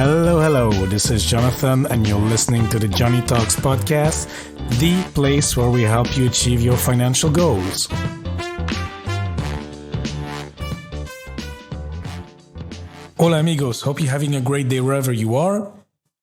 Hello. This is Jonathan, and you're listening to the Joney Talks podcast, the place where we help you achieve your financial goals. Hola, amigos. Hope you're having a great day wherever you are.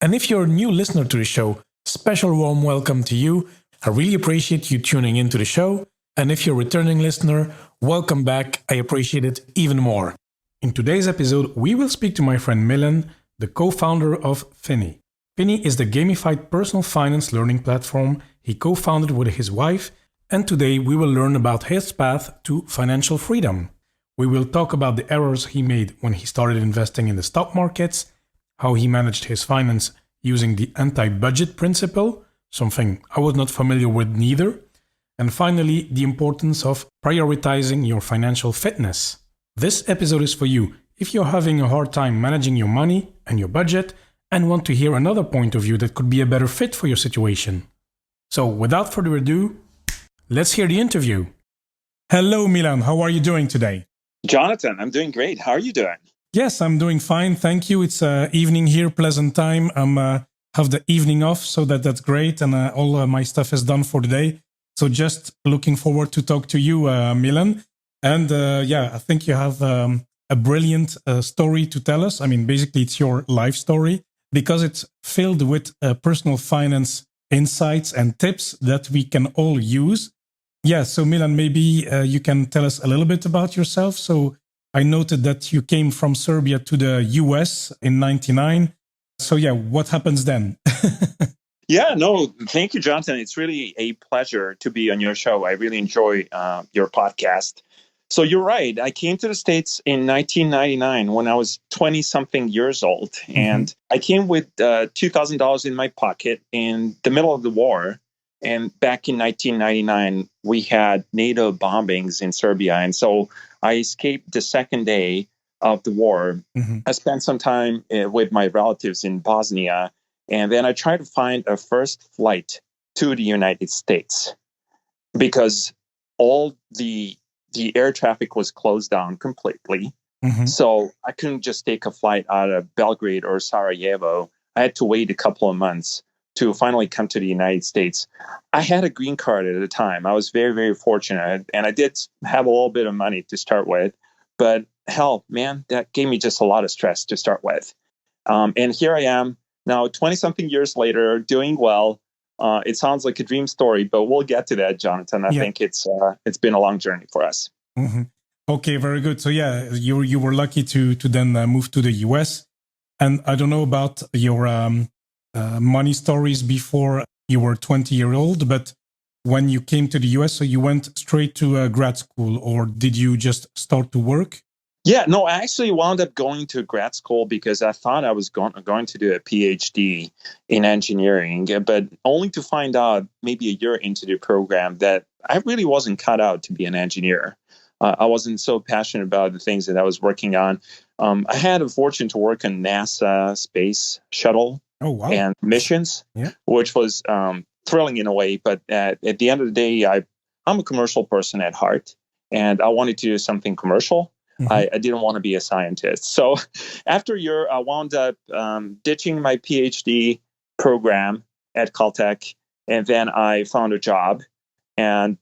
And if you're a new listener to the show, special warm welcome to you. I really appreciate you tuning into the show. And if you're a returning listener, welcome back. I appreciate it even more. In today's episode, we will speak to my friend Milan, the co-founder of Finny. Finny is the gamified personal finance learning platform he co-founded with his wife, and today we will learn about his path to financial freedom. We will talk about the errors he made when he started investing in the stock markets, how he managed his finance using the antibudget principle, something I was not familiar with neither, and finally, the importance of prioritizing your financial fitness. This episode is for you if you're having a hard time managing your money and your budget and want to hear another point of view that could be a better fit for your situation. So without further ado, let's hear the interview. Hello, Milan. How are you doing today? Jonathan, I'm doing great. How are you doing? Yes, I'm doing fine. Thank you. It's evening here, pleasant time. Have the evening off, so that's great. And all my stuff is done for the day. So just looking forward to talk to you, Milan. And I think you have a brilliant story to tell us. I mean, basically, it's your life story because it's filled with personal finance insights and tips that we can all use. Yeah, so Milan, maybe you can tell us a little bit about yourself. So I noted that you came from Serbia to the US in 99. So yeah, what happens then? Thank you, Jonathan. It's really a pleasure to be on your show. I really enjoy your podcast. So you're right. I came to the States in 1999 when I was 20-something years old. And I came with $2,000 in my pocket in the middle of the war. And back in 1999, we had NATO bombings in Serbia. And so I escaped the second day of the war. I spent some time with my relatives in Bosnia. And then I tried to find a first flight to the United States because all the air traffic was closed down completely. So I couldn't just take a flight out of Belgrade or Sarajevo. I had to wait a couple of months to finally come to the United States. I had a green card at the time. I was very, very fortunate. And I did have a little bit of money to start with. But hell, man, that gave me just a lot of stress to start with. And here I am now, 20-something years later, doing well. It sounds like a dream story, but we'll get to that, Jonathan. I think it's been a long journey for us. Okay, very good. So yeah, you were lucky to then move to the US. And I don't know about your money stories before you were 20-year-old, but when you came to the US, so you went straight to grad school, or did you just start to work? Yeah, no, I actually wound up going to grad school because I thought I was going to do a PhD in engineering, but only to find out maybe a year into the program that I really wasn't cut out to be an engineer. I wasn't so passionate about the things that I was working on. I had a fortune to work on NASA space shuttle and missions, which was thrilling in a way. But at the end of the day, I'm a commercial person at heart, and I wanted to do something commercial. I didn't want to be a scientist. So after a year, I wound up ditching my PhD program at Caltech, and then I found a job. And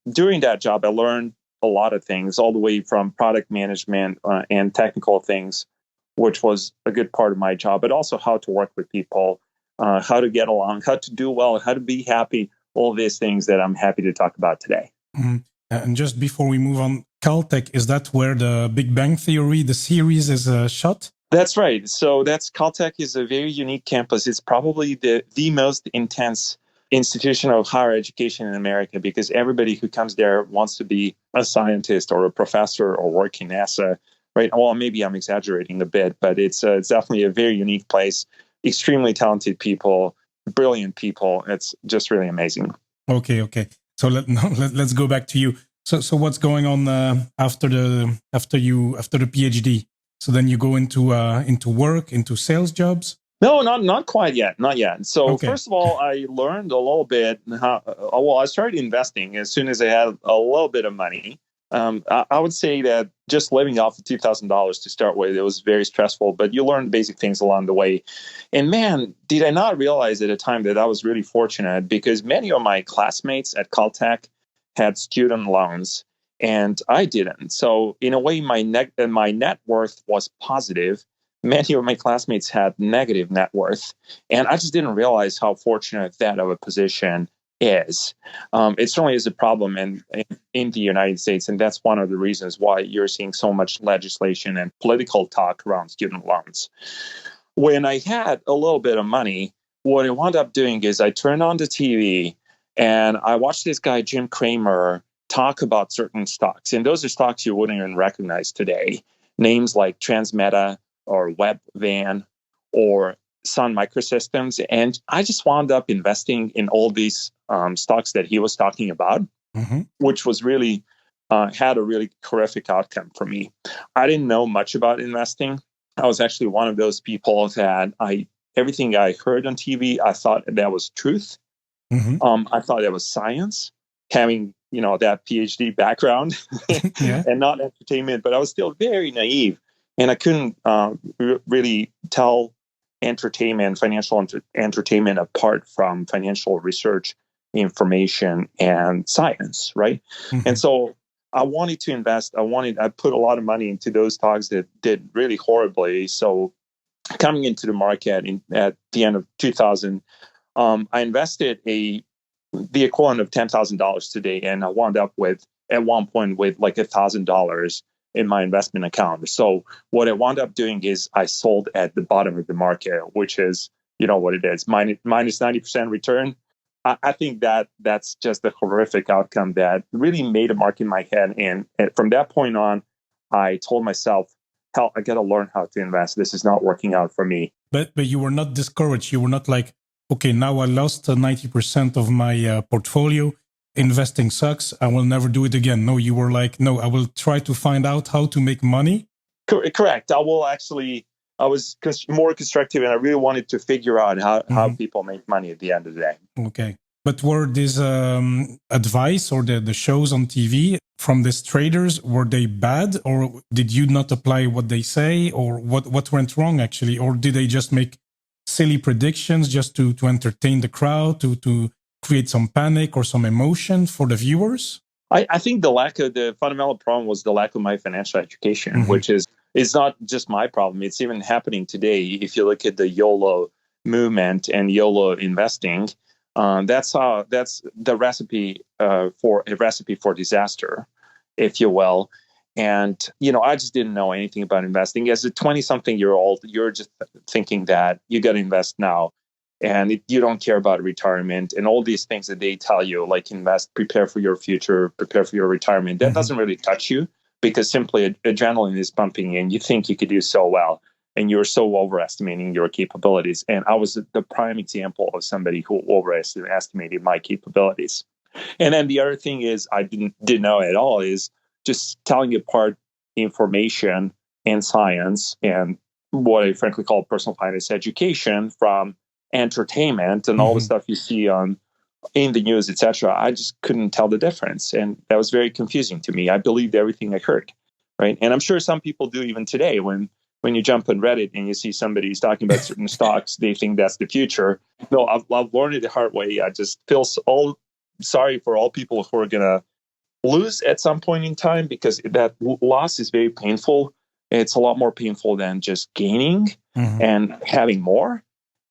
during that job, I learned a lot of things, all the way from product management and technical things, which was a good part of my job, but also how to work with people, how to get along, how to do well, how to be happy, all these things that I'm happy to talk about today. And just before we move on, Caltech, is that where the Big Bang Theory, the series, is shot? That's right. So Caltech is a very unique campus. It's probably the most intense institution of higher education in America because everybody who comes there wants to be a scientist or a professor or work in NASA, right? Well, maybe I'm exaggerating a bit, but it's definitely a very unique place. Extremely talented people, brilliant people. It's just really amazing. Okay. So let's go back to you. So what's going on after the PhD? So then you go into work, into sales jobs? No, not quite yet. Not yet. So First of all, I learned a little bit I started investing as soon as I had a little bit of money. I would say that just living off of $2,000 to start with, it was very stressful, but you learn basic things along the way. And man, did I not realize at a time that I was really fortunate, because many of my classmates at Caltech had student loans and I didn't. So in a way, my net worth was positive. Many of my classmates had negative net worth. And I just didn't realize how fortunate that of a position is. It certainly is a problem in the United States. And that's one of the reasons why you're seeing so much legislation and political talk around student loans. When I had a little bit of money, what I wound up doing is I turned on the TV and I watched this guy, Jim Cramer, talk about certain stocks. And those are stocks you wouldn't even recognize today. Names like Transmeta or Webvan or Sun Microsystems. And I just wound up investing in all these stocks that he was talking about, which was really had a really horrific outcome for me. I didn't know much about investing. I was actually one of those people that everything I heard on TV, I thought that was truth. I thought that was science, having that PhD background and not entertainment. But I was still very naive, and I couldn't really tell financial entertainment apart from financial research, information, and science, right? And so I wanted to invest. I put a lot of money into those stocks that did really horribly. So coming into the market at the end of 2000, I invested the equivalent of $10,000 today, and I wound up at one point with like $1,000 in my investment account. So what I wound up doing is I sold at the bottom of the market, which is, what it is, minus 90% return. I think that's just a horrific outcome that really made a mark in my head. And from that point on, I told myself, hell, I got to learn how to invest. This is not working out for me. But you were not discouraged. You were not like, okay, now I lost 90% of my portfolio. Investing sucks. I will never do it again. No, you were like, no, I will try to find out how to make money. Correct. I was more constructive, and I really wanted to figure out how people make money at the end of the day. Okay. But were these advice or the shows on TV from these traders, were they bad, or did you not apply what they say, or what went wrong actually? Or did they just make silly predictions just to entertain the crowd, to create some panic or some emotion for the viewers? I think the fundamental problem was the lack of my financial education, which is not just my problem. It's even happening today. If you look at the YOLO movement and YOLO investing, that's the recipe for disaster, if you will. And, I just didn't know anything about investing. As a 20-something-year-old, you're just thinking that you got to invest now. And you don't care about retirement and all these things that they tell you, like invest, prepare for your future, prepare for your retirement. That doesn't really touch you, because simply adrenaline is pumping and you think you could do so well. And you're so overestimating your capabilities. And I was the prime example of somebody who overestimated my capabilities. And then the other thing is I didn't know at all is just telling apart information and science and what I frankly call personal finance education from entertainment and all the stuff you see in the news, etc. I just couldn't tell the difference, and that was very confusing to me. I believed everything I heard, right? And I'm sure some people do even today. When you jump on Reddit and you see somebody who's talking about certain stocks, they think that's the future. No, I've learned it the hard way. I just feel sorry for all people who are gonna lose at some point in time, because that loss is very painful. It's a lot more painful than just gaining and having more.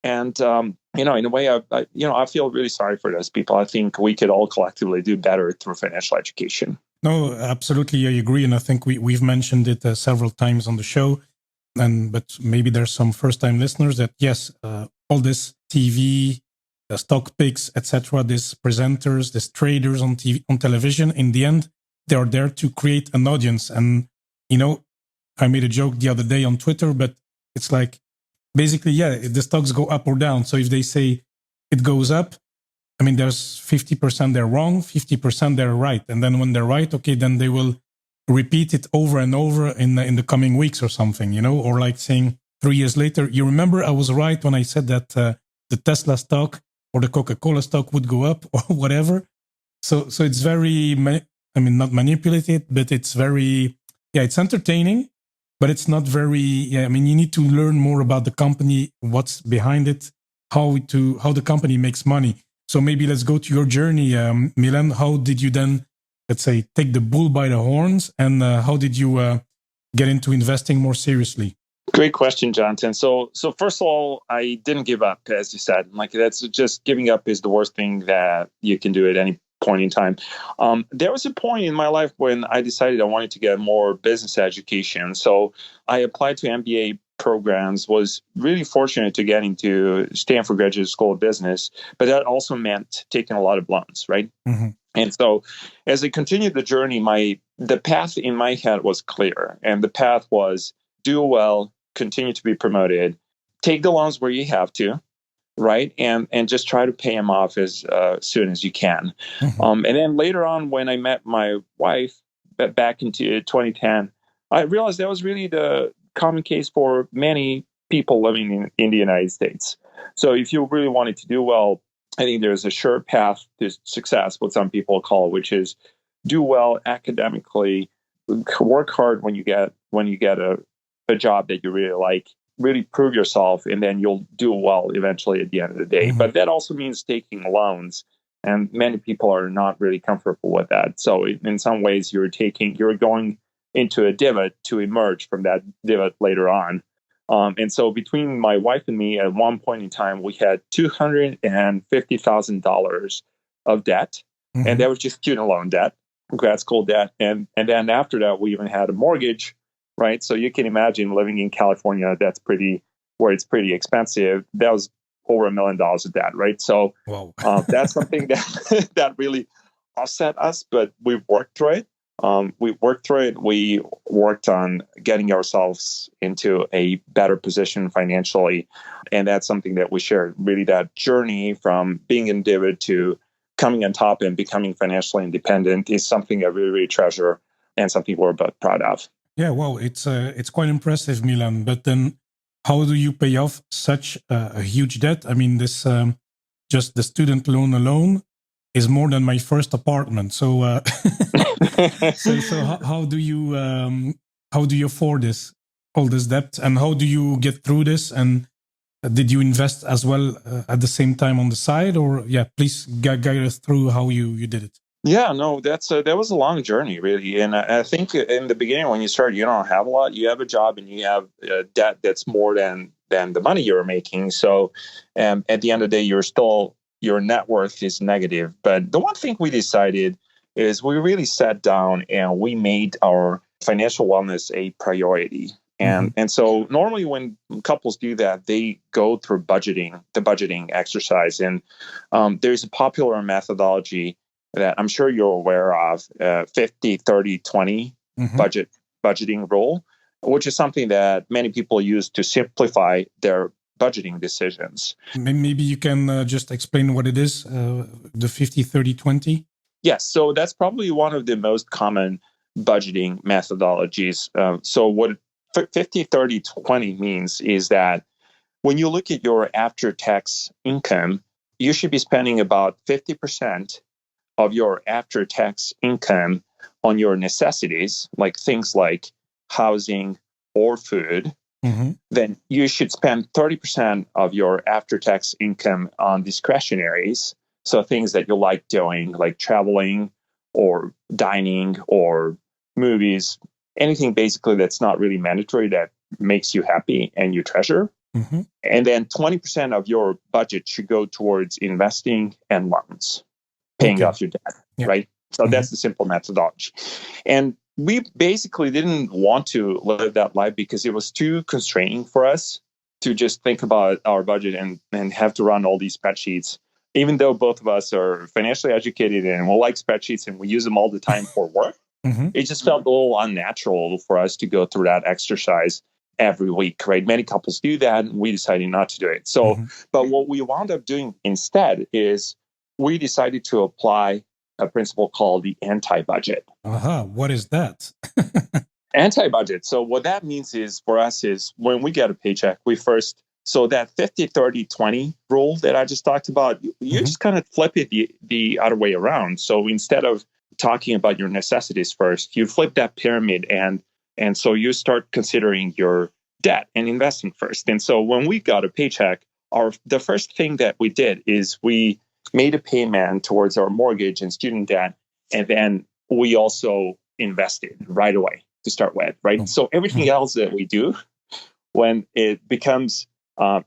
And, in a way, I feel really sorry for those people. I think we could all collectively do better through financial education. No, absolutely. I agree. And I think we've mentioned it several times on the show. But maybe there's some first-time listeners that, yes, all this TV, stock picks, etc., these presenters, these traders on TV, on television, in the end, they are there to create an audience. And, I made a joke the other day on Twitter, but it's like, basically, the stocks go up or down. So if they say it goes up, I mean, there's 50% they're wrong, 50% they're right. And then when they're right, okay, then they will repeat it over and over in the coming weeks or something, or like saying 3 years later, you remember I was right when I said that the Tesla stock or the Coca-Cola stock would go up or whatever. So it's very I mean, not manipulated, but it's very, it's entertaining, but it's not very, I mean, you need to learn more about the company, what's behind it, how the company makes money. So maybe let's go to your journey, Milan. How did you then, let's say, take the bull by the horns, and how did you get into investing more seriously? Great question, Jonathan. So first of all, I didn't give up, as you said. Like, that's just, giving up is the worst thing that you can do at any point in time. There was a point in my life when I decided I wanted to get more business education. So I applied to MBA programs, was really fortunate to get into Stanford Graduate School of Business, but that also meant taking a lot of loans, right? Mm-hmm. And so as I continued the journey, the path in my head was clear. And the path was do well, continue to be promoted, take the loans where you have to, right? And just try to pay them off as soon as you can. Mm-hmm. And then later on, when I met my wife back into 2010, I realized that was really the common case for many people living in the United States. So if you really wanted to do well, I think there's a sure path to success, what some people call it, which is do well academically, work hard when you get a job that you really like, really prove yourself, and then you'll do well eventually at the end of the day. Mm-hmm. But that also means taking loans, and many people are not really comfortable with that. So in some ways, you're going into a divot to emerge from that divot later on. And so between my wife and me, at one point in time, we had $250,000 of debt, Mm-hmm. and that was just student loan debt, grad school debt, and then after that, we even had a mortgage, right? So you can imagine living in California, where it's pretty expensive. That was over $1 million of debt, right? So Wow. that's something that really upset us, but we've worked through it. We worked on getting ourselves into a better position financially. And that's something that we shared. Really, that journey from being in divot to coming on top and becoming financially independent is something I really, really treasure, and something we're both proud of. Yeah, well, it's quite impressive, Milan. But then, how do you pay off such a huge debt? I mean, this just the student loan alone is more than my first apartment. So, so how do you afford all this debt, and how do you get through this? And did you invest as well at the same time on the side, or please guide us through how you did it. Yeah, no, that was a long journey, really. And I think in the beginning, when you start, you don't have a lot. You have a job, and you have debt that's more than the money you're making. So, at the end of the day, your net worth is negative. But the one thing we decided is we really sat down and we made our financial wellness a priority. And so normally when couples do that, they go through the budgeting exercise. And there's a popular methodology that I'm sure you're aware of, 50, 30, 20 budgeting rule, which is something that many people use to simplify their budgeting decisions. Maybe you can just explain what it is, the 50, 30, 20? Yes, so that's probably one of the most common budgeting methodologies. So what 50, 30, 20 means is that when you look at your after-tax income, you should be spending about 50% of your after-tax income on your necessities, like things like housing or food. Then you should spend 30% of your after-tax income on discretionaries, so things that you like doing, like traveling or dining or movies, anything basically that's not really mandatory that makes you happy and you treasure. And then 20% of your budget should go towards investing and loans, paying off your debt, right? So that's the simple methodology. And we basically didn't want to live that life because it was too constraining for us to just think about our budget and have to run all these spreadsheets. Even though both of us are financially educated and we like spreadsheets and we use them all the time for work, it just felt a little unnatural for us to go through that exercise every week, right? Many couples do that, and we decided not to do it. So, but what we wound up doing instead is we decided to apply a principle called the anti-budget. What is that? Anti-budget. So what that means is for us is when we get a paycheck, so that 50, 30, 20 rule that I just talked about, you just kind of flip it the other way around. So instead of talking about your necessities first, you flip that pyramid, and so you start considering your debt and investing first. And so when we got a paycheck, the first thing that we did is we made a payment towards our mortgage and student debt, and then we also invested right away to start with, right? So everything else that we do when it becomes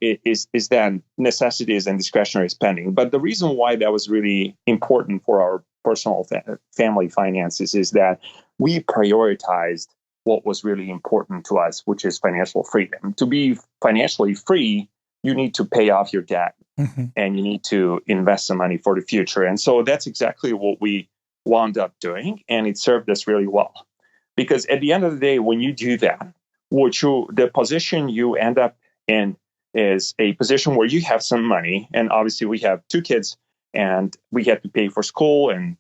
it is then necessities and discretionary spending. But the reason why that was really important for our personal family finances is that we prioritized what was really important to us, which is financial freedom. To be financially free, you need to pay off your debt and you need to invest some money for the future. And so that's exactly what we wound up doing. And it served us really well. Because at the end of the day, when you do that, the position you end up in is a position where you have some money. And obviously we have 2 kids and we had to pay for school and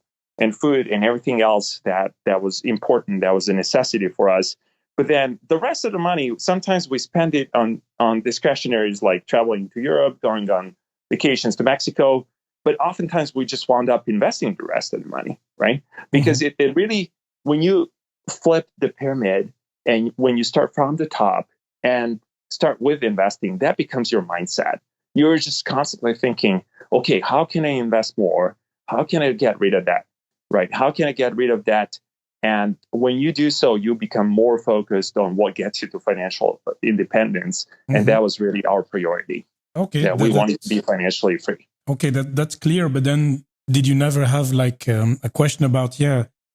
food and everything else that was important, that was a necessity for us. But then the rest of the money, sometimes we spend it on discretionaries like traveling to Europe, going on vacations to Mexico. But oftentimes we just wound up investing the rest of the money, right? Because it really, when you flip the pyramid and when you start from the top and start with investing, that becomes your mindset. You're just constantly thinking, okay, how can I invest more? How can I get rid of that? Right? How can I get rid of that? And when you do so, you become more focused on what gets you to financial independence. And that was really our priority. Okay. Yeah, we wanted to be financially free. Okay, that's clear. But then did you never have like a question about,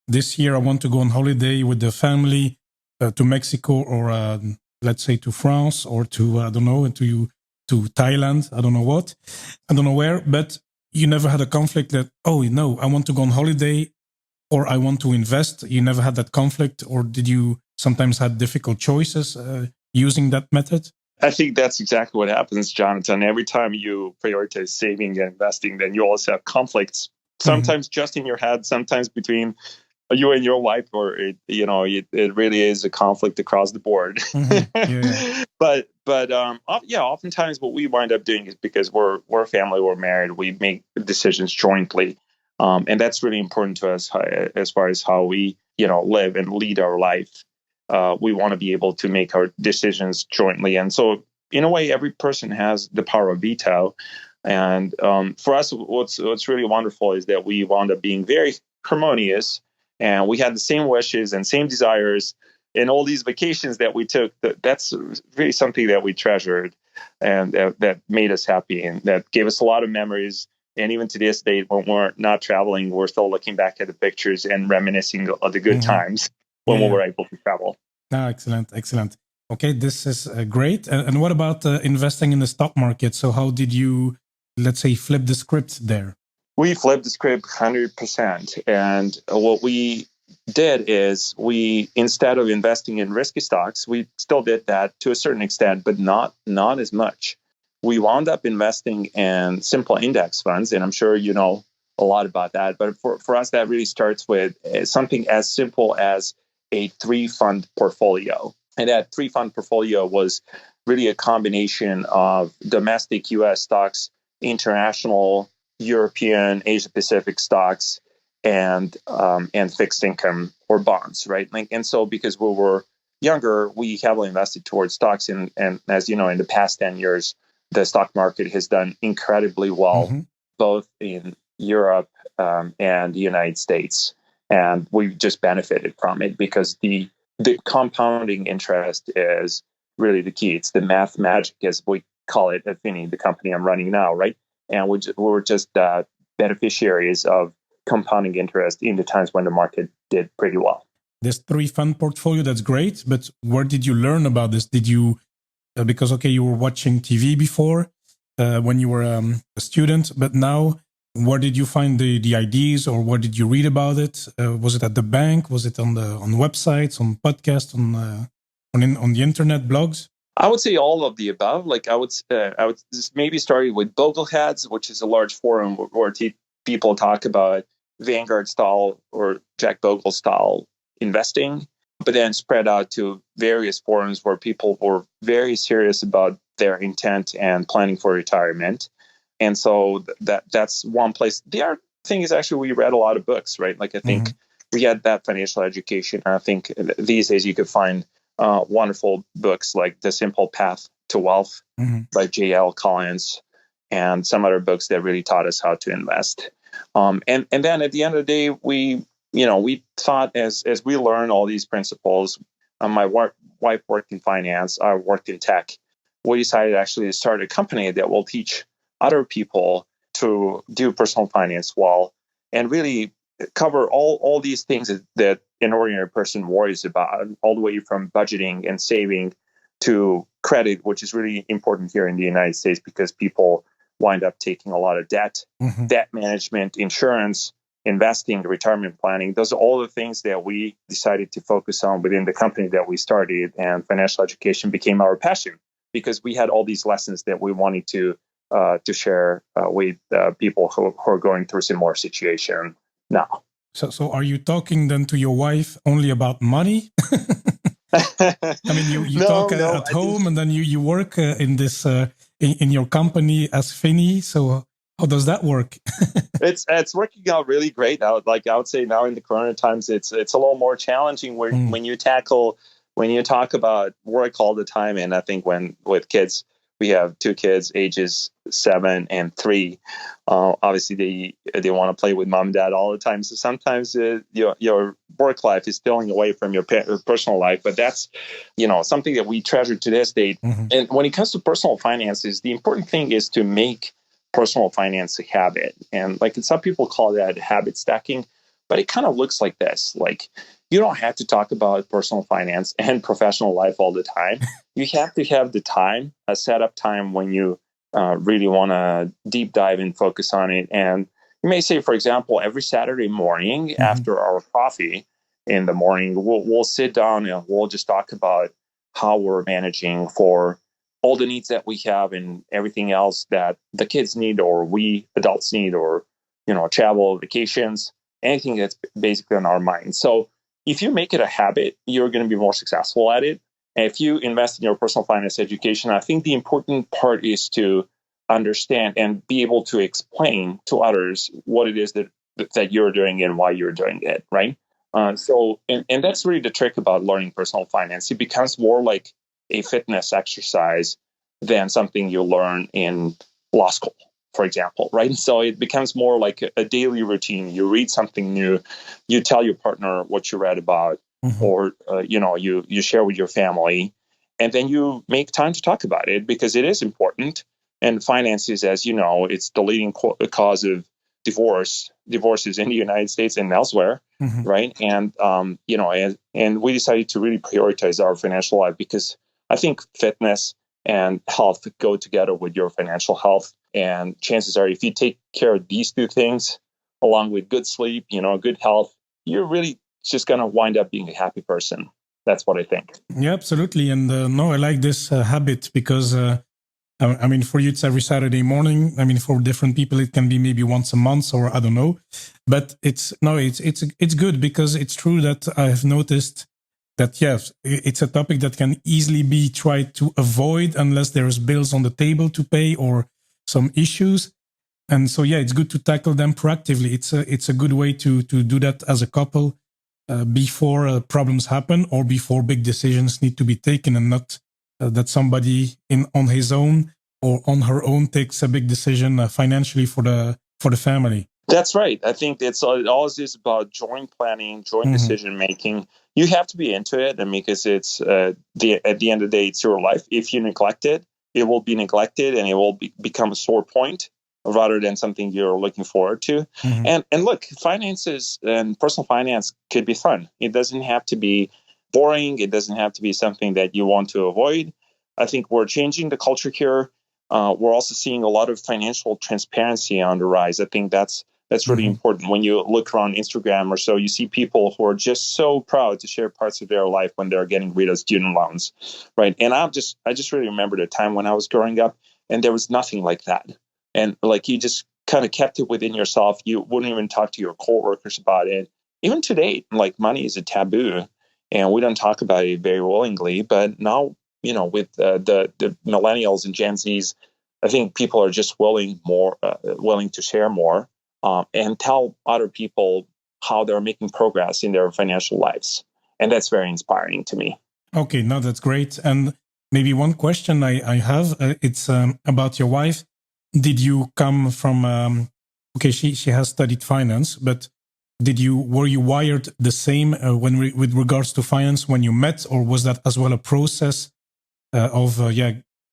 this year I want to go on holiday with the family to Mexico or let's say to France or to, I don't know, to Thailand, I don't know what, I don't know where, but you never had a conflict that, oh, no, I want to go on holiday or I want to invest. You never had that conflict, or did you sometimes have difficult choices using that method? I think that's exactly what happens, Jonathan. Every time you prioritize saving and investing, then you also have conflicts, sometimes just in your head, sometimes between you and your wife, or it really is a conflict across the board. But oftentimes what we wind up doing is, because we're a family, we're married, we make decisions jointly, and that's really important to us as far as how we live and lead our life. We want to be able to make our decisions jointly, and so in a way, every person has the power of veto. And for us, what's really wonderful is that we wound up being very harmonious. And we had the same wishes and same desires in all these vacations that we took. That's really something that we treasured and that made us happy and that gave us a lot of memories. And even to this day, when we're not traveling, we're still looking back at the pictures and reminiscing of the good times when we were able to travel. Excellent. Okay, this is great. And what about investing in the stock market? So how did you, let's say, flip the script there? We flipped the script 100%. And what we did is instead of investing in risky stocks, we still did that to a certain extent, but not as much. We wound up investing in simple index funds, and I'm sure you know a lot about that. But for us, that really starts with something as simple as a 3-fund portfolio. And that 3-fund portfolio was really a combination of domestic U.S. stocks, international European, Asia-Pacific stocks, and fixed income or bonds, right? And so because we were younger, we heavily invested towards stocks. And as you know, in the past 10 years, the stock market has done incredibly well, both in Europe and the United States. And we've just benefited from it because the compounding interest is really the key. It's the math magic, as we call it at Finny, the company I'm running now, right? And we're just beneficiaries of compounding interest in the times when the market did pretty well. This 3-fund portfolio, that's great. But where did you learn about this? Did you, because, okay, you were watching TV before when you were a student, but now where did you find the ideas, or where did you read about it? Was it at the bank? Was it on websites, on podcasts, on the internet, blogs? I would say all of the above. Like I would just maybe start with Bogleheads, which is a large forum where people talk about Vanguard style or Jack Bogle style investing, but then spread out to various forums where people were very serious about their intent and planning for retirement. And so that's one place. There are thing is actually we read a lot of books, right? Like I think we had that financial education. And I think these days you could find wonderful books like The Simple Path to Wealth by J.L. Collins and some other books that really taught us how to invest. And then at the end of the day, we thought as we learned all these principles, my wife worked in finance, I worked in tech. We decided actually to start a company that will teach other people to do personal finance well and really cover all these things that an ordinary person worries about, all the way from budgeting and saving to credit, which is really important here in the United States because people wind up taking a lot of debt, debt management, insurance, investing, retirement planning. Those are all the things that we decided to focus on within the company that we started, and financial education became our passion because we had all these lessons that we wanted to share with people who are going through similar situation now. So are you talking then to your wife only about money? I mean, you talk at home and then you work in this in your company as Finny. So how does that work? It's working out really great. I would say now in the Corona times, it's a little more challenging when you talk about work all the time. And I think with kids, we have two kids, ages 7 and 3. Obviously, they want to play with mom and dad all the time. So sometimes your work life is stealing away from your personal life. But that's something that we treasure to this date. And when it comes to personal finances, the important thing is to make personal finance a habit. And some people call that habit stacking, but it kind of looks like this. Like, you don't have to talk about personal finance and professional life all the time. You have to have the time, a setup time when you really want to deep dive and focus on it. And you may say, for example, every Saturday morning after our coffee in the morning, we'll sit down and we'll just talk about how we're managing for all the needs that we have and everything else that the kids need or we adults need, or travel, vacations, anything that's basically on our mind. So if you make it a habit, you're going to be more successful at it. And if you invest in your personal finance education, I think the important part is to understand and be able to explain to others what it is that you're doing and why you're doing it, right? And that's really the trick about learning personal finance. It becomes more like a fitness exercise than something you learn in law school, for example, right? So it becomes more like a daily routine. You read something new, you tell your partner what you read about, or you share with your family, and then you make time to talk about it because it is important. And finances, as you know, it's the leading cause of divorces in the United States and elsewhere, right? And and we decided to really prioritize our financial life because I think fitness and health go together with your financial health. And chances are, if you take care of these two things, along with good sleep, good health, you're really just going to wind up being a happy person. That's what I think. Yeah, absolutely. And no, I like this habit because, I mean, for you, it's every Saturday morning. I mean, for different people, it can be maybe once a month or I don't know. But it's good because it's true that I have noticed that, yes, it's a topic that can easily be tried to avoid unless there's bills on the table to pay or some issues. And so, yeah, it's good to tackle them proactively. It's a good way to do that as a couple before problems happen or before big decisions need to be taken, and not that somebody on his own or on her own takes a big decision financially for the family. That's right. I think it always is about joint planning, joint decision making. You have to be into it, and because it's at the end of the day, it's your life. If you neglect it, it will be neglected, and it will become a sore point rather than something you're looking forward to. And look, finances and personal finance could be fun. It doesn't have to be boring. It doesn't have to be something that you want to avoid. I think we're changing the culture here. We're also seeing a lot of financial transparency on the rise. I think that's really important. When you look around Instagram or so, you see people who are just so proud to share parts of their life when they're getting rid of student loans, right? And I just really remember the time when I was growing up, and there was nothing like that. And you just kind of kept it within yourself. You wouldn't even talk to your coworkers about it. Even today, money is a taboo, and we don't talk about it very willingly. But now, with the millennials and Gen Zs, I think people are just willing to share more. and tell other people how they're making progress in their financial lives. And that's very inspiring to me. Okay, no, that's great. And maybe one question I have, it's about your wife. Did you come from, okay, she has studied finance, but were you wired the same with regards to finance when you met, or was that as well a process of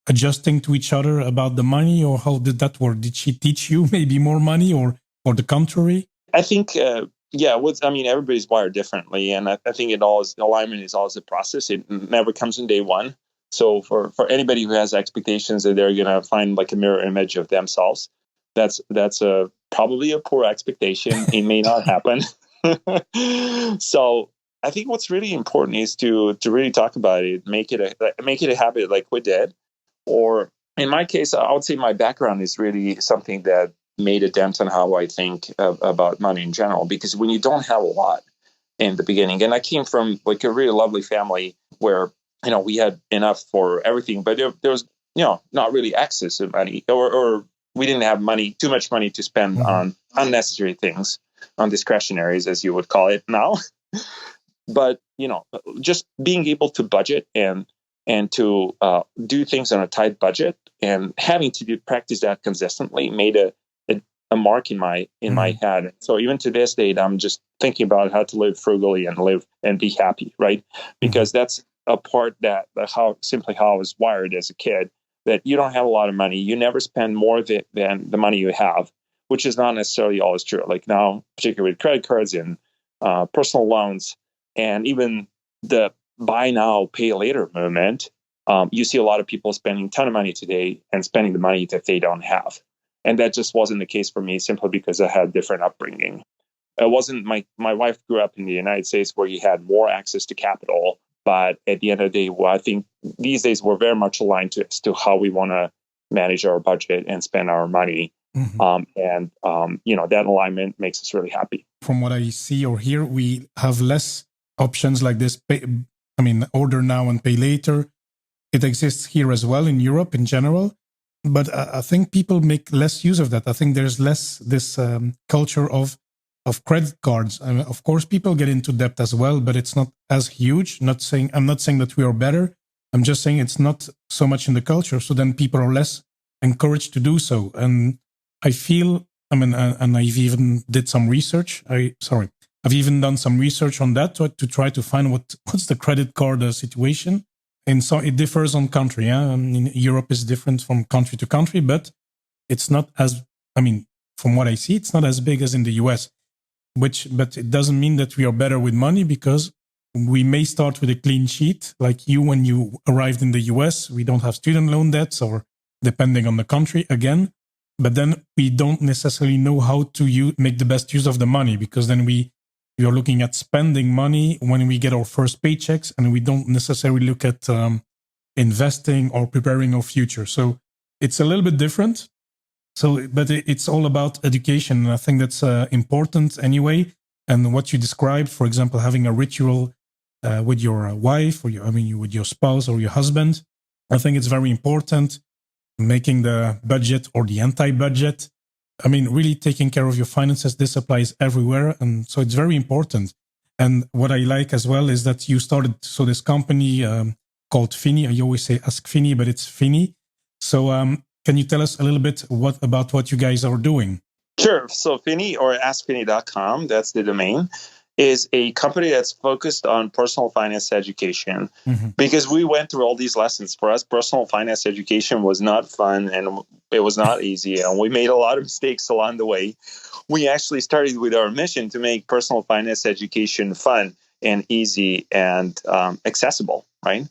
adjusting to each other about the money, or how did that work? Did she teach you maybe more money, or the contrary? I think, everybody's wired differently, and I think alignment is always a process. It never comes in day one. So for anybody who has expectations that they're going to find like a mirror image of themselves, that's probably a poor expectation. It may not happen. So I think what's really important is to really talk about it, make it a habit, like we did. Or in my case, I would say my background is really something that made a dent on how I think about money in general. Because when you don't have a lot in the beginning, and I came from like a really lovely family where we had enough for everything, but there was not really access to money, or we didn't have too much money to spend on unnecessary things, on discretionaries, as you would call it now. But just being able to budget and to do things on a tight budget, and having to practice that consistently made a mark in my head. So even to this date, I'm just thinking about how to live frugally and live and be happy, right? Because that's a part that how I was wired as a kid. That you don't have a lot of money, you never spend more than the money you have, which is not necessarily always true. Like now, particularly with credit cards and personal loans, and even the buy now, pay later movement, you see a lot of people spending a ton of money today and spending the money that they don't have. And that just wasn't the case for me, simply because I had different upbringing. It wasn't my wife grew up in the United States, where you had more access to capital. But at the end of the day, I think these days we're very much aligned to how we want to manage our budget and spend our money. That alignment makes us really happy. From what I see or hear, we have less options like this. Order now and pay later. It exists here as well in Europe in general. But I think people make less use of that. I think there's less this culture of credit cards. I mean, of course, people get into debt as well, but it's not as huge. I'm not saying that we are better. I'm just saying it's not so much in the culture. So then people are less encouraged to do so. And I feel, and I've even did some research. I've even done some research on that to try to find what's the credit card situation. And so it differs on country. Yeah? Europe is different from country to country, but it's not as, from what I see, it's not as big as in the US. But it doesn't mean that we are better with money, because we may start with a clean sheet, like you when you arrived in the US. We don't have student loan debts, or depending on the country again. But then we don't necessarily know how to make the best use of the money, because then we are looking at spending money when we get our first paychecks, and we don't necessarily look at investing or preparing our future. So it's a little bit different. But it's all about education, and I think that's important anyway. And what you described, for example, having a ritual with your wife, or with your spouse or your husband, I think it's very important. Making the budget or the anti-budget, really taking care of your finances. This applies everywhere, and so it's very important. And what I like as well is that you started this company called Finny. I always say Ask Finny, but it's Finny. So can you tell us a little bit about what you guys are doing? Sure. So Finny, or askfinny.com, that's the domain, is a company that's focused on personal finance education. Because we went through all these lessons. For us, personal finance education was not fun, and it was not easy. And we made a lot of mistakes along the way. We actually started with our mission to make personal finance education fun and easy and accessible, right?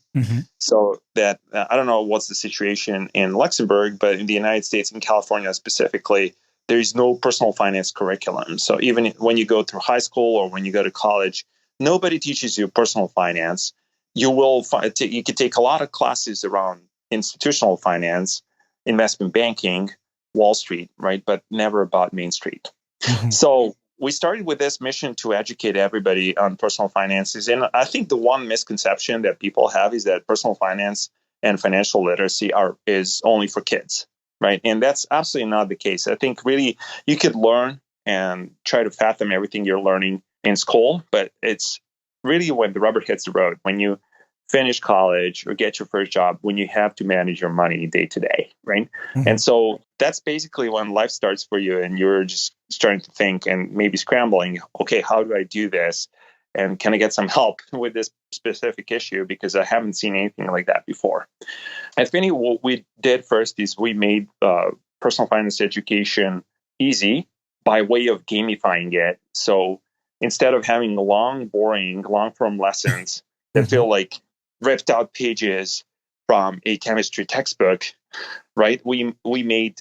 So that, I don't know what's the situation in Luxembourg, but in the United States, in California specifically, there is no personal finance curriculum. So even when you go through high school or when you go to college, nobody teaches you personal finance. You could take a lot of classes around institutional finance, investment banking, Wall Street, right? But never about Main Street. So we started with this mission to educate everybody on personal finances. And I think the one misconception that people have is that personal finance and financial literacy is only for kids, right? And that's absolutely not the case. I think really you could learn and try to fathom everything you're learning in school. But it's really when the rubber hits the road, when you finish college or get your first job, when you have to manage your money day to day, right? Mm-hmm. And so that's basically when life starts for you and you're just starting to think and maybe scrambling, okay, how do I do this? And can I get some help with this specific issue? Because I haven't seen anything like that before. At Finny, what we did first is we made personal finance education easy by way of gamifying it. So instead of having long, boring, long-form lessons that feel like ripped out pages from a chemistry textbook, right? We made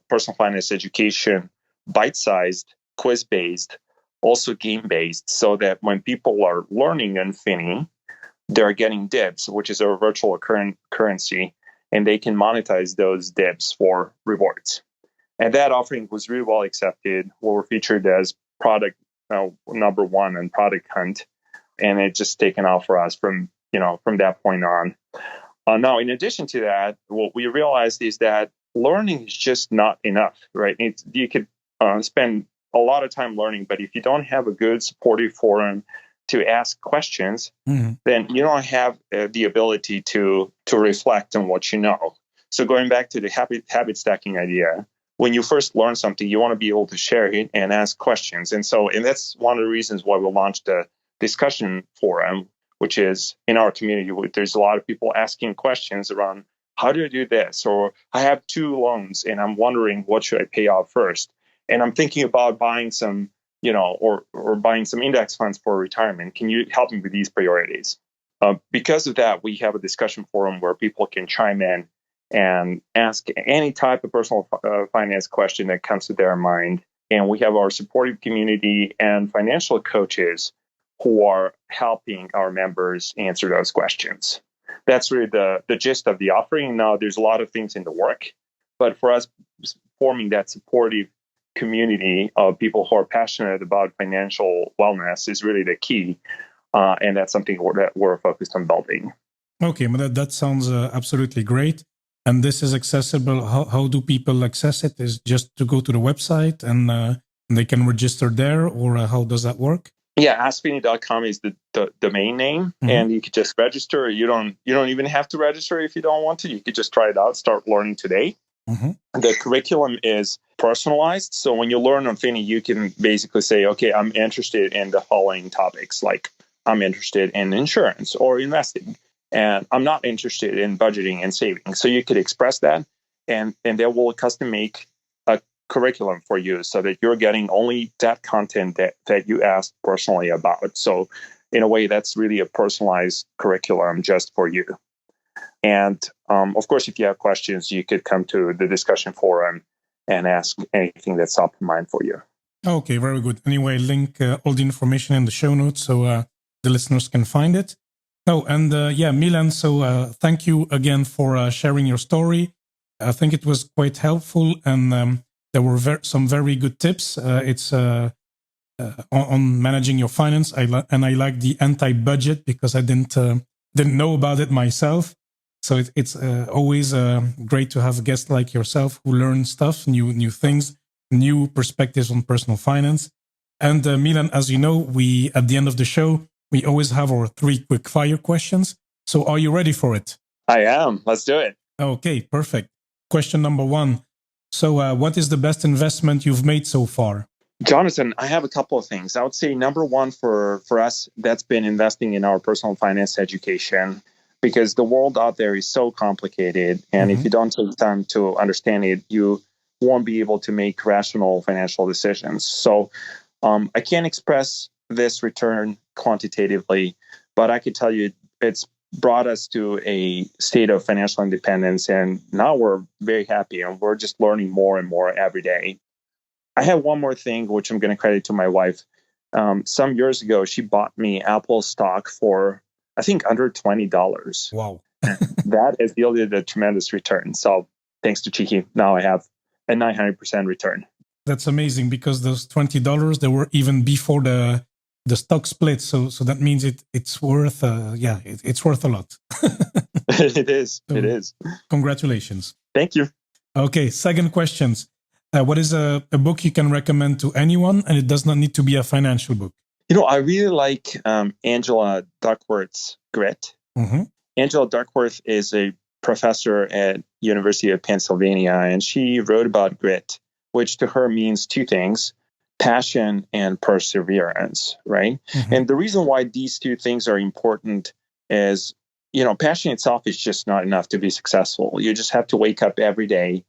personal finance education bite-sized, quiz-based, also game-based, so that when people are learning in Finny, they're getting dibs, which is a virtual currency, and they can monetize those dibs for rewards. And that offering was really well accepted. We were featured as product number one in Product Hunt, and it just taken off for us from that point on. Now, in addition to that, what we realized is that learning is just not enough, right? You could spend a lot of time learning, but if you don't have a good supportive forum to ask questions, then you don't have the ability to reflect on what you know. So going back to the habit stacking idea, when you first learn something, you want to be able to share it and ask questions. And that's one of the reasons why we launched a discussion forum, which is in our community. There's a lot of people asking questions around, how do I do this? Or I have 2 loans and I'm wondering, what should I pay off first? And I'm thinking about buying some, or buying some index funds for retirement. Can you help me with these priorities? Because of that, we have a discussion forum where people can chime in and ask any type of personal finance question that comes to their mind. And we have our supportive community and financial coaches who are helping our members answer those questions. That's really the gist of the offering. Now, there's a lot of things in the work, but for us, forming that supportive community of people who are passionate about financial wellness is really the key. And that's something that we're focused on building. Okay, but that sounds absolutely great. And this is accessible. How do people access it? Is just to go to the website and they can register there, or how does that work? Yeah, askfinny.com is the domain name, and you could just register. You don't even have to register if you don't want to. You could just try it out, start learning today. The curriculum is personalized. So when you learn on Finny, you can basically say, okay, I'm interested in the following topics, like I'm interested in insurance or investing, and I'm not interested in budgeting and saving. So you could express that, and they will custom make a curriculum for you so that you're getting only that content that you asked personally about. So in a way, that's really a personalized curriculum just for you. And of course, if you have questions, you could come to the discussion forum and ask anything that's top of mind for you. Okay, very good. Anyway, link all the information in the show notes so the listeners can find it. Oh, and Milan, so thank you again for sharing your story. I think it was quite helpful, and there were some very good tips. It's on managing your finance. I like the anti-budget because I didn't know about it myself. So it's always great to have a guest like yourself who learn stuff, new things, new perspectives on personal finance. And Milan, as you know, we at the end of the show, we always have our 3 quick fire questions. So are you ready for it? I am. Let's do it. Okay, perfect. Question number 1. So what is the best investment you've made so far? Jonathan, I have a couple of things. I would say number 1 for us, that's been investing in our personal finance education, because the world out there is so complicated. And if you don't take time to understand it, you won't be able to make rational financial decisions. So I can't express this return quantitatively, but I could tell you it's brought us to a state of financial independence. And now we're very happy and we're just learning more and more every day. I have one more thing, which I'm going to credit to my wife. Some years ago, she bought me Apple stock for, I think, under $20. Wow. That has yielded a tremendous return. So thanks to Chiki, now I have a 900% return. That's amazing, because those $20, they were even before the stock split. So that means it's worth, it's worth a lot. It is. So, it is. Congratulations. Thank you. Okay, second questions. What is a book you can recommend to anyone, and it does not need to be a financial book? I really like Angela Duckworth's Grit. Mm-hmm. Angela Duckworth is a professor at University of Pennsylvania, and she wrote about grit, which to her means two things: passion and perseverance, right? Mm-hmm. And the reason why these two things are important is, passion itself is just not enough to be successful. You just have to wake up every day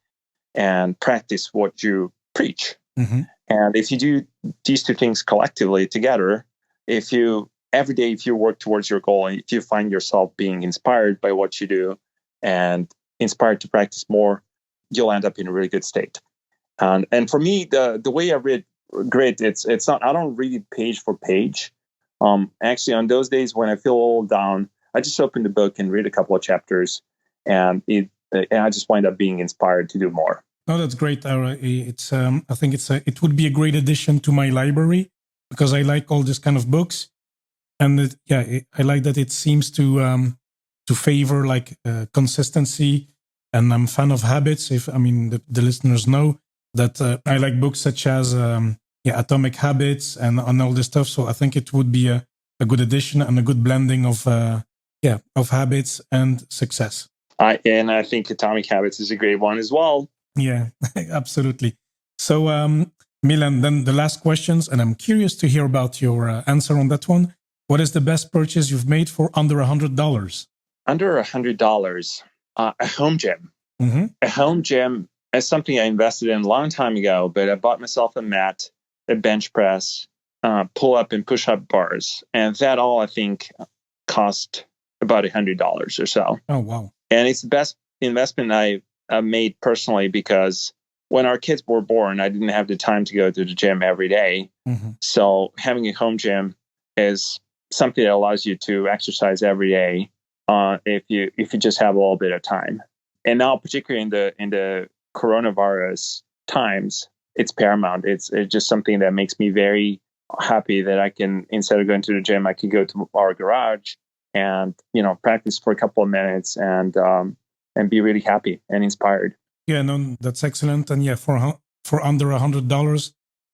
and practice what you preach. Mm-hmm. And if you do these two things collectively together, every day, if you work towards your goal, and if you find yourself being inspired by what you do and inspired to practice more, you'll end up in a really good state. And for me, the way I read Grit, it's not, I don't read it page for page. Actually, on those days when I feel a little down, I just open the book and read a couple of chapters, and I just wind up being inspired to do more. No, that's great. I think it would be a great addition to my library because I like all this kind of books, and I like that it seems to favor like consistency, and I'm a fan of habits. The listeners know that I like books such as Atomic Habits and all this stuff. So I think it would be a good addition and a good blending of habits and success. I think Atomic Habits is a great one as well. Yeah, absolutely. So, Milan, then the last questions, and I'm curious to hear about your answer on that one. What is the best purchase you've made for under $100? Under $100, a home gym. Mm-hmm. A home gym is something I invested in a long time ago, but I bought myself a mat, a bench press, pull-up and push-up bars, and that all, I think, cost about $100 or so. Oh, wow. And it's the best investment I made personally, because when our kids were born, I didn't have the time to go to the gym every day. Mm-hmm. So having a home gym is something that allows you to exercise every day if you just have a little bit of time. And now, particularly in the coronavirus times, it's paramount. It's just something that makes me very happy that I can, instead of going to the gym, I can go to our garage and practice for a couple of minutes and be really happy and inspired. Yeah, no, that's excellent. And yeah, for under $100,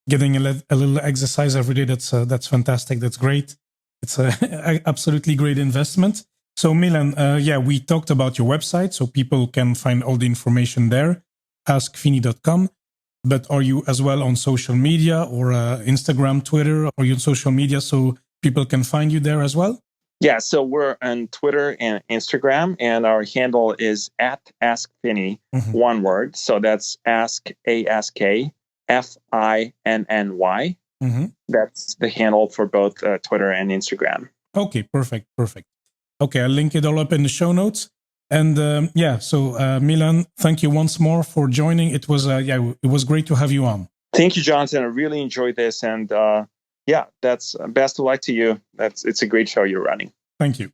getting a little exercise every day, that's fantastic. That's great. It's a absolutely great investment. So Milan, we talked about your website, so people can find all the information there, askfinny.com. But are you as well on social media or Instagram, Twitter? Are you on social media so people can find you there as well? Yeah, so we're on Twitter and Instagram, and our handle is @AskFinny, mm-hmm. one word. So that's Ask, AskFinny. Mm-hmm. That's the handle for both Twitter and Instagram. Okay, perfect. Okay, I'll link it all up in the show notes. And Milan, thank you once more for joining. It was great to have you on. Thank you, Jonathan. I really enjoyed this, and that's best of luck to you. It's a great show you're running. Thank you.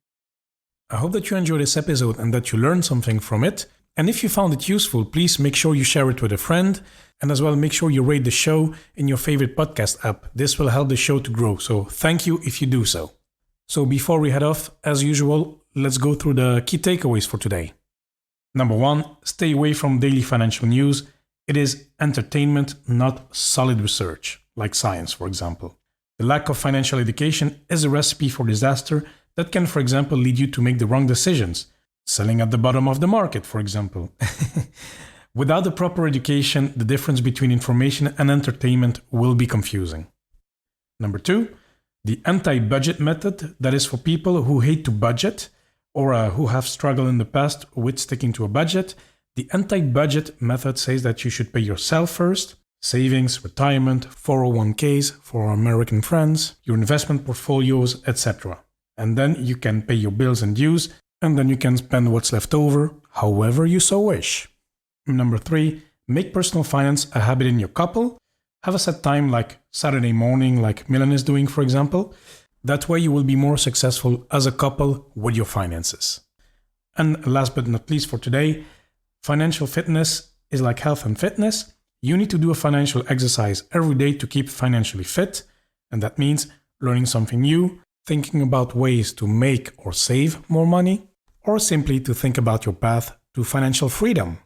I hope that you enjoyed this episode and that you learned something from it. And if you found it useful, please make sure you share it with a friend. And as well, make sure you rate the show in your favorite podcast app. This will help the show to grow. So thank you if you do so. So before we head off, as usual, let's go through the key takeaways for today. Number 1, stay away from daily financial news. It is entertainment, not solid research, like science, for example. The lack of financial education is a recipe for disaster that can, for example, lead you to make the wrong decisions. Selling at the bottom of the market, for example. Without the proper education, the difference between information and entertainment will be confusing. Number 2, the anti-budget method, that is for people who hate to budget or who have struggled in the past with sticking to a budget. The anti-budget method says that you should pay yourself first. Savings, retirement, 401ks for our American friends, your investment portfolios, etc. And then you can pay your bills and dues, and then you can spend what's left over, however you so wish. Number 3, make personal finance a habit in your couple. Have a set time like Saturday morning, like Milan is doing, for example. That way you will be more successful as a couple with your finances. And last but not least for today, financial fitness is like health and fitness. You need to do a financial exercise every day to keep financially fit. And that means learning something new, thinking about ways to make or save more money, or simply to think about your path to financial freedom.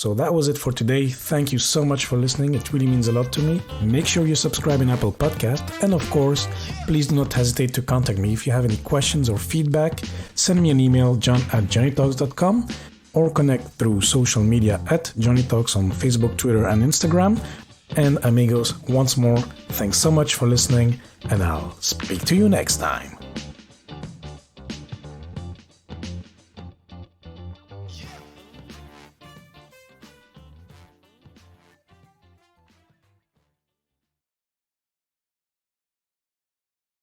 So that was it for today. Thank you so much for listening. It really means a lot to me. Make sure you subscribe in Apple Podcast. And of course, please do not hesitate to contact me if you have any questions or feedback. Send me an email, john@joneytalks.com, or connect through social media at Joney Talks on Facebook, Twitter, and Instagram. And amigos, once more, thanks so much for listening, and I'll speak to you next time.